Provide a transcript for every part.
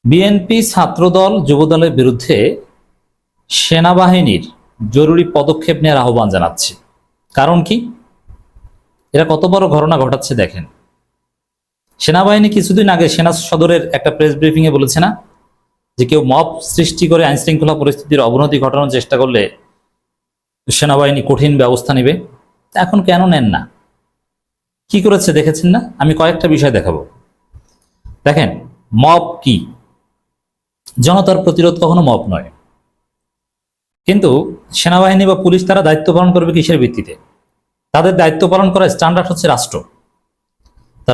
BNP ছাত্রদল যুবদলের বিরুদ্ধে সেনাবাহিনীর জরুরি পদক্ষেপ নেওয়ার আহ্বান জানাচ্ছে। কারণ কি? এরা কত বড় ঘটনা ঘটাচ্ছে দেখেন। সেনাবাহিনী কিছুদিন আগে সেনা সদরের একটা প্রেস ব্রিফিং এ বলেছে না যে কেউ মব সৃষ্টি করে আইন শৃঙ্খলা পরিস্থিতির অবনতি ঘটানোর চেষ্টা করলে সেনাবাহিনী কঠিন ব্যবস্থা নেবে। এখন কেন নেন না? কি করেছে দেখেছেন না? আমি কয়েকটা বিষয় দেখাবো। দেখেন, মব কি? জনতার প্রতিরোধ কখনো মব নয়। কিন্তু সেনাবাহিনী বা পুলিশ তারা দায়িত্ব পালন করবে কিসের ভিত্তিতে? তাদের দায়িত্ব পালন করার স্ট্যান্ডার্ড হচ্ছে রাষ্ট্র।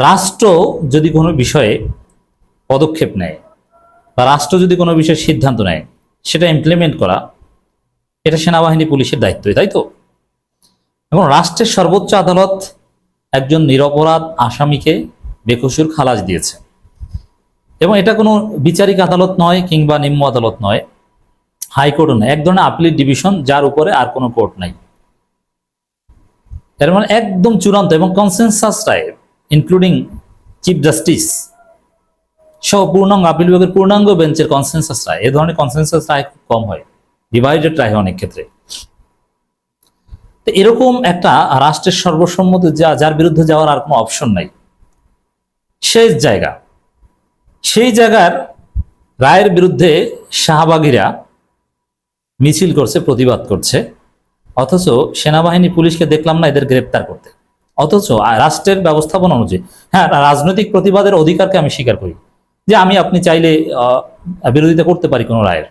রাষ্ট্র যদি কোনো বিষয়ে পদক্ষেপ নেয় বা রাষ্ট্র যদি কোনো বিষয়ে সিদ্ধান্ত নেয়, সেটা ইমপ্লিমেন্ট করা এটা সেনাবাহিনী পুলিশের দায়িত্বই, তাই তো? এবং রাষ্ট্রের সর্বোচ্চ আদালত একজন নিরপরাধ আসামিকে বেকসুর খালাস দিয়েছে, এবং এটা কোনো বিচারিক আদালত নয় কিংবা নিম্ন আদালত নয়, হাইকোর্টও নয়, এক ধরনের আপিলের ডিভিশন যার উপরে আর কোনো কোর্ট নাই। এর মানে একদম চূড়ান্ত এবং কনসেনসাস রায়, ইনক্লুডিং চিফ জাস্টিস সহ পূর্ণাঙ্গ আপিল বিভাগের পূর্ণাঙ্গ বেঞ্চের কনসেনসাস রায়। এ ধরনের কনসেনসাস রায় খুব কম হয়, ডিভাইডেড রায় হয় অনেক ক্ষেত্রে। তো এরকম একটা রাষ্ট্রের সর্বসম্মত যার বিরুদ্ধে যাওয়ার আর কোনো অপশন নাই, শেষ জায়গা, সেই জায়গার রায়ের বিরুদ্ধে শাহবাগীরা মিছিল করছে, প্রতিবাদ করছে, অথচ সেনাবাহিনী পুলিশকে দেখলাম না এদের গ্রেপ্তার করতে। অথচ রাষ্ট্রের ব্যবস্থাপনা অনুযায়ী, হ্যাঁ, রাজনৈতিক প্রতিবাদের অধিকারকে আমি স্বীকার করি, যে আপনি চাইলে বিরোধিতা করতে পারি কোনো রায়ের,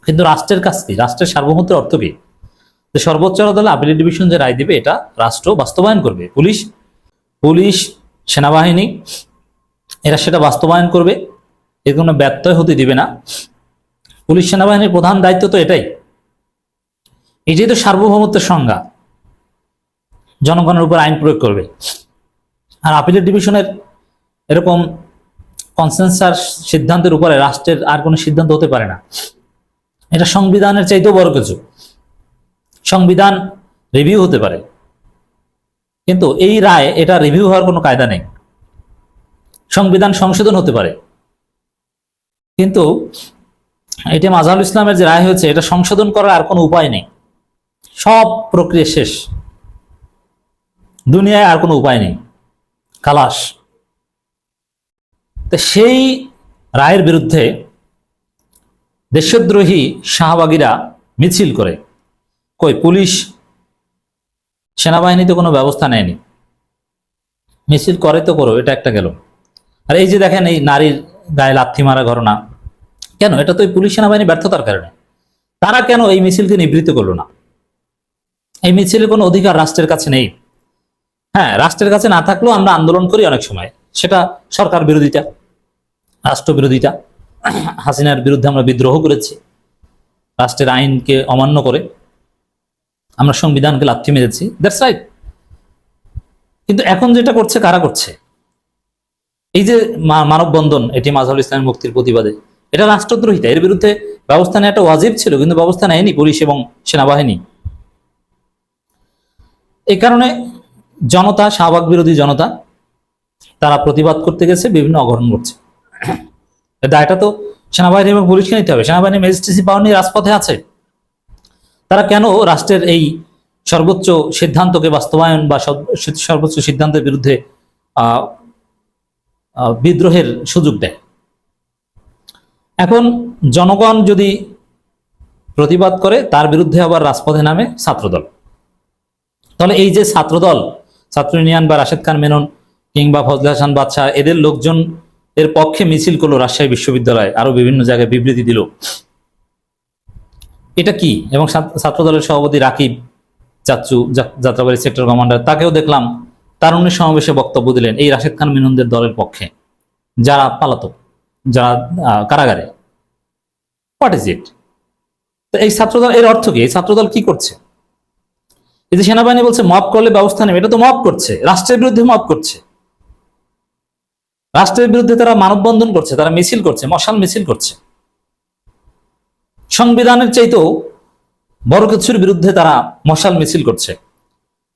কিন্তু রাষ্ট্রের কাছ কি? রাষ্ট্রের সার্বভৌমত্বের অর্থ কি? যে সর্বোচ্চ আদালত আপিলেট ডিভিশন যে রায় দিবে এটা রাষ্ট্র বাস্তবায়ন করবে। পুলিশ সেনাবাহিনী এরা সেটা বাস্তবায়ন করবে, এর কোনো ব্যত্যয় হতে দিবে না। পুলিশ সেনাবাহিনীর প্রধান দায়িত্ব তো এটাই। এই যেহেতু সার্বভৌমত্বের সংজ্ঞা, জনগণের উপর আইন প্রয়োগ করবে। আর আপিলেট ডিভিশনের এরকম কনসেনসাস সিদ্ধান্তের উপরে রাষ্ট্রের আর কোনো সিদ্ধান্ত হতে পারে না। এটা সংবিধানের চাইতেও বড় কিছু। সংবিধান রিভিউ হতে পারে, কিন্তু এই রায় এটা রিভিউ হওয়ার কোনো কায়দা নেই। সংবিধান সংশোধন হতে পারে, কিন্তু এটা মাজহারুল ইসলামের যে রায় হয়েছে এটা সংশোধন করার আর কোনো উপায় নেই। সব প্রক্রিয়া শেষ, দুনিয়ায় আর কোনো উপায় নেই, খালাস। তো সেই রায়ের বিরুদ্ধে দেশদ্রোহী শাহবাগীরা মিছিল করে। কই পুলিশ সেনাবাহিনী তো কোনো ব্যবস্থা নেয়নি, মিছিল করে তো করো, এটা একটা গেল। আর এই যে দেখেন এই নারীর গায়ে লাথি মারা ঘটনা, কেন? এটা তো পুলিশ সেনাবাহিনী ব্যর্থতার কারণে। তারা কেন এই মিছিলকে নিবৃত্ত করলো না? এই মিছিলের কোনো অধিকার রাষ্ট্রের কাছে নেই। হ্যাঁ, রাষ্ট্রের কাছে না থাকলেও আমরা আন্দোলন করি অনেক সময়, সেটা সরকার বিরোধিতা, রাষ্ট্র বিরোধিতা। হাসিনার বিরুদ্ধে আমরা বিদ্রোহ করেছি, রাষ্ট্রের আইনকে অমান্য করে আমরা সংবিধানকে লাথি মেরেছি, দ্যাটস রাইট। কিন্তু এখন যেটা করছে কারা করছে? এই যে মানববন্ধন, এটি মাজহারুল ইসলামের মুক্তির প্রতিবাদে, এটা রাষ্ট্রদ্রোহিতা। এর বিরুদ্ধে ব্যবস্থা নেওয়া একটা ওয়াজিব ছিল, কিন্তু ব্যবস্থা নেয়নি পুলিশ এবং সেনাবাহিনী। এই কারণে জনতা, শাহবাগ বিরোধী জনতা, তারা প্রতিবাদ করতে গেছে, বিভিন্ন অঘটন ঘটছে। দায়টা তো সেনাবাহিনী এবং পুলিশকে নিতে হবে। সেনাবাহিনী ম্যাজিস্ট্রেসি পাওয়ার নিয়ে রাজপথে আছে। তারা কেন রাষ্ট্রের এই সর্বোচ্চ সিদ্ধান্তকে বাস্তবায়ন বা সর্বোচ্চ সিদ্ধান্তের বিরুদ্ধে বিদ্রোহের সুযোগ দেয়? এখন জনগণ যদি প্রতিবাদ করে, তার বিরুদ্ধে আবার রাজপথে নামে ছাত্রদল। তাহলে এই যে ছাত্রদল, ছাত্র ইউনিয়ন বা রাশেদ খান মেনন কিংবা ফজলে হাসান বাদশাহ, এদের লোকজন এর পক্ষে মিছিল করলো রাজশাহী বিশ্ববিদ্যালয়ে, আরো বিভিন্ন জায়গায় বিবৃতি দিল। এটা কি? এবং ছাত্রদলের সভাপতি রাকিব চাচ্চু, যাত্রাবাড়ি সেক্টর কমান্ডার, তাকেও দেখলাম তারুণ্যের সমাবেশে বক্তব্য দিলেন এই রাশেদ খান মেননদের দলের পক্ষে, যারা পালাতক, যারা কারাগারে। What is it? তো এই ছাত্রদল, এর অর্থ কি? এই ছাত্রদল কি করছে? এই যে সেনাবাহিনী বলছে মব করলে ব্যবস্থা নেবে, এটা তো মব করছে, রাষ্ট্রের বিরুদ্ধে মব করছে। রাষ্ট্রের বিরুদ্ধে তারা মানববন্ধন করছে, তারা মিছিল করছে, মশাল মিছিল করছে। সংবিধানের চাইতেও বড় কিছুর বিরুদ্ধে তারা মশাল মিছিল করছে,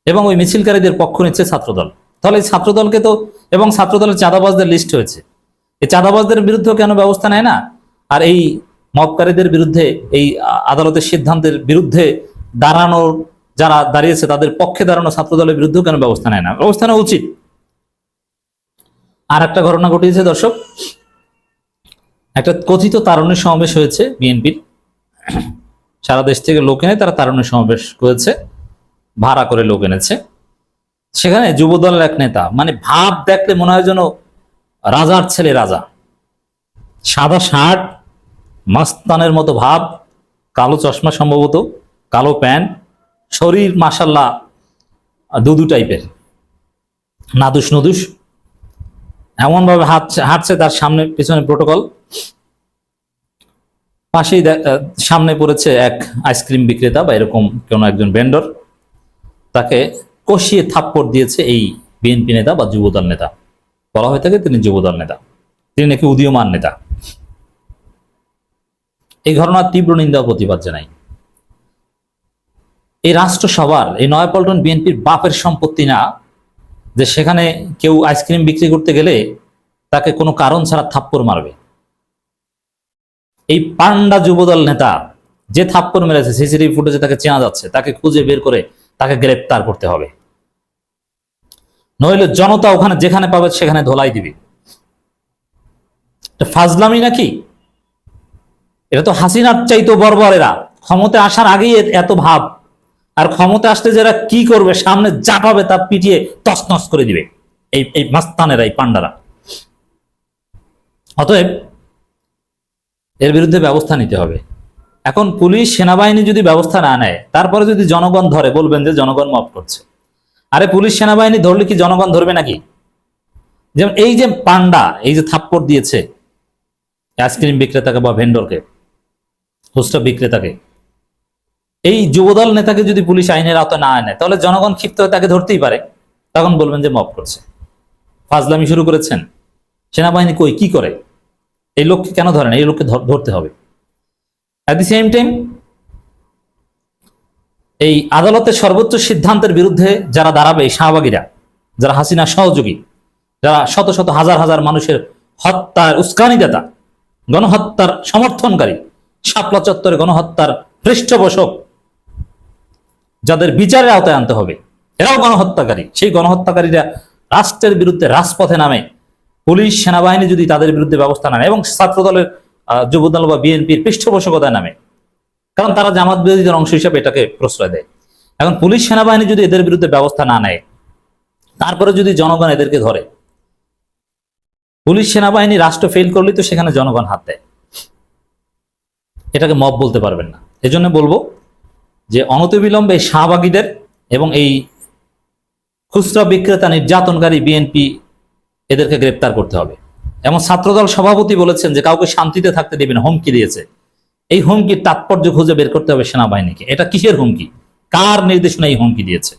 এবং ওই মিছিলকারীদের পক্ষ নিচ্ছে ছাত্রদল। তাহলে এই ছাত্রদলকে তো, এবং ছাত্রদলের চাঁদাবাজদের লিস্ট হয়েছে, এই চাঁদাবাজদের বিরুদ্ধেও কেন ব্যবস্থা নেয় না? আর এই মবকারীদের বিরুদ্ধে, এই আদালতের সিদ্ধান্তের বিরুদ্ধে দাঁড়ানোর, যারা দাঁড়িয়েছে তাদের পক্ষে দাঁড়ানো ছাত্র দলের বিরুদ্ধেও কেন ব্যবস্থা নেয় না? ব্যবস্থা নেওয়া উচিত। আর একটা ঘটনা ঘটিয়েছে দর্শক, একটা কথিত তারুণ্যের সমাবেশ হয়েছে বিএনপির, সারা দেশ থেকে লোক এনে তারা তারুণ্যের সমাবেশ করেছে, ভাড়া করে লোক এনেছে। সেখানে যুবদলের এক নেতা, মানে ভাব দেখলে মনে হয় যেন রাজার ছেলে রাজা, সাদা শার্ট, মাস্তানের মতো ভাব, কালো চশমা, সম্ভবত কালো প্যান্ট, শরীর মাশাল্লাহ দুদু টাইপের, নাদুস নদুস, এমন ভাবে হাঁটছে, তার সামনে পিছনে প্রোটোকল, পাশেই সামনে পড়েছে এক আইসক্রিম বিক্রেতা বা এরকম কোন একজন ভেন্ডর, তাকে কষিয়ে থাপ্পড় দিয়েছে এই বিএনপি নেতা বা যুবদল নেতা। বলা হয়ে থাকে তিনি যুবদল নেতা, তিনি নাকি উদীয়মান নেতা। এই ঘটনার তীব্র নিন্দা ও প্রতিবাদ জানাই। এই রাষ্ট্র সবার, এই নয়াপল্টন বিএনপির বাপের সম্পত্তি না যে সেখানে কেউ আইসক্রিম বিক্রি করতে গেলে তাকে কোনো কারণ ছাড়া থাপ্পড় মারবে। এই পান্ডা যুবদল নেতা যে থাপ্পড় মেরেছে, সিসিটিভি ফুটেজে তাকে চেনা যাচ্ছে, তাকে খুঁজে বের করে তাকে গ্রেপ্তার করতে হবে, নইলে জনতা ওখানে যেখানে পাবে সেখানে ধোলাই দিবে। এটা ফাজলামি নাকি? এটা তো হাসিনার চাইতো বর্বর এরা, ক্ষমতা আসার আগেই এত ভাব, আর ক্ষমতা আসলে যারা কি করবে, সামনে যা পাবে তা পিটিয়ে তছনছ করে দিবে এই মাস্তানেরা, এই পান্ডারা। অতএব এর বিরুদ্ধে ব্যবস্থা নিতে হবে। এখন পুলিশ সেনাবাহিনী যদি ব্যবস্থা না নেয়, তারপরে যদি জনগণ ধরে, বলবেন যে জনগণ মাফ করছে। আরে পুলিশ সেনাবাহিনী ধরলে কি জনগণ ধরবে নাকি? যেমন এই যে পান্ডা, এই যে থাপ্পড় দিয়েছে আইসক্রিম বিক্রেতাকে বা ভেন্ডরকে, খুচরা বিক্রেতাকে, এই যুবদল নেতাকে যদি পুলিশ আইনের আওতায় না আনে, তাহলে জনগণ ক্ষিপ্ত হয়ে তাকে ধরতেই পারে, তখন বলবেন যে মাফ করছে। ফাজলামি শুরু করেছেন। সেনাবাহিনী কই, কি করে? এই লোককে কেন ধরেন? এই লোককে ধরতে হবে। অ্যাট দি সেম টাইম এই আদালতের সর্বোচ্চ সিদ্ধান্তের বিরুদ্ধে যারা দাঁড়াবে, এই শাহবাগীরা, যারা হাসিনা সহযোগী, যারা শত শত হাজার হাজার মানুষের হত্যার উস্কানিদাতা, গণহত্যার সমর্থনকারী, শাপলা চত্বরে গণহত্যার পৃষ্ঠপোষক, যাদের বিচারের আওতায় আনতে হবে, এরাও গণহত্যাকারী। সেই গণহত্যাকারীরা রাষ্ট্রের বিরুদ্ধে রাজপথে নামে, পুলিশ সেনাবাহিনী যদি তাদের বিরুদ্ধে ব্যবস্থা নেয় এবং ছাত্র দলের, যুবদল বা বিএনপির পৃষ্ঠপোষকতায় নামে, কারণ তারা জামাত বিরোধীদের অংশ হিসাবে এটাকে প্রশ্রয় দেয়। এখন পুলিশ সেনাবাহিনী যদি এদের বিরুদ্ধে ব্যবস্থা না নেয়, তারপরে যদি জনগণ এদেরকে ধরে, পুলিশ সেনাবাহিনী রাষ্ট্র ফেল করলে তো সেখানে জনগণ হাত দেয়, এটাকে মব বলতে পারবেন না। এজন্য বলবো যে অনতিবিলম্বে এই শাহবাগীদের এবং এই খুচরা বিক্রেতা নির্যাতনকারী বিএনপি, এদেরকে গ্রেপ্তার করতে হবে। এবং ছাত্রদল সভাপতি বলেছেন যে কাউকে শান্তিতে থাকতে দেবেন, হুমকি দিয়েছে। এই হুমকির তাৎপর্য খুঁজে বের করতে হবে সেনাবাহিনীকে। এটা কিসের হুমকি? কার নির্দেশনা এই হুমকি দিয়েছে?